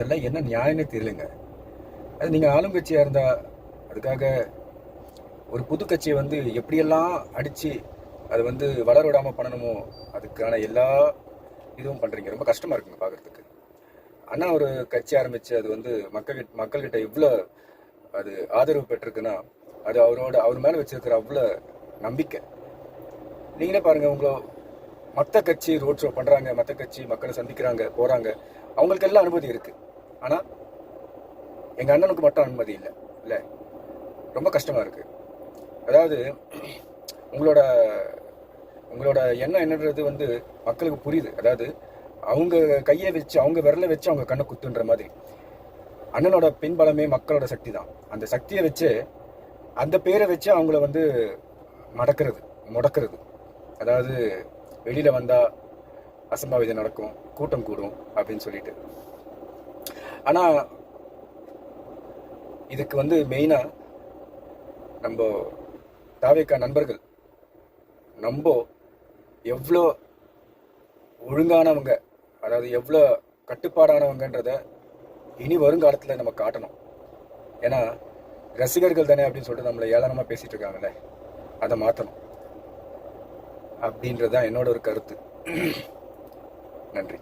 அதெல்லாம் என்ன நியாயம்னே தெரியலங்க. அது நீங்கள் ஆளுங்கட்சியாக இருந்தால் அதுக்காக ஒரு புது கட்சியை வந்து எப்படியெல்லாம் அடித்து அதை வந்து வளர விடாமல் பண்ணணுமோ அதுக்கான எல்லா இதுவும் பண்ணுறீங்க. ரொம்ப கஷ்டமாக இருக்குங்க பார்க்குறதுக்கு. அண்ணா ஒரு கட்சி ஆரம்பித்து அது வந்து மக்கள்கிட்ட இவ்வளோ அது ஆதரவு பெற்றிருக்குன்னா அது அவர் மேலே வச்சிருக்கிற அவ்வளோ நம்பிக்கை. நீங்களே பாருங்கள், உங்களை மற்ற கட்சி ரோட் ஷோ பண்ணுறாங்க, மற்ற கட்சி மக்களை சந்திக்கிறாங்க, போகிறாங்க, அவங்களுக்கு எல்லாம் அனுமதி இருக்குது. ஆனால் எங்கள் அண்ணனுக்கு மட்டும் அனுமதி இல்லை. இல்லை, ரொம்ப கஷ்டமாக இருக்குது. அதாவது உங்களோட உங்களோட எண்ணம் என்னன்றது வந்து மக்களுக்கு புரியுது. அதாவது அவங்க கையை வச்சு அவங்க விரலை வச்சு அவங்க கண்ணை குத்துன்ற மாதிரி அண்ணனோட பின்பலமே மக்களோட சக்தி தான். அந்த சக்தியை வச்சு அந்த பேரை வச்சு அவங்கள வந்து முடக்கிறது. அதாவது வெளியில் வந்தால் அசம்பாவிதம் நடக்கும், கூட்டம் கூடும் அப்படின்னு சொல்லிட்டு. ஆனால் இதுக்கு வந்து மெயினாக நம்ம தாவேக்கா நண்பர்கள் நம்ம எவ்வளோ ஒழுங்கானவங்க, அதாவது எவ்வளோ கட்டுப்பாடானவங்கன்றத இனி வருங்காலத்தில் நம்ம காட்டணும். ஏன்னா ரசிகர்கள் தானே அப்படின்னு சொல்லிட்டு நம்மளை ஏளனமாக பேசிகிட்டு இருக்காங்களே, அதை மாற்றணும் அப்படின்றது தான் என்னோட ஒரு கருத்து. நன்றி.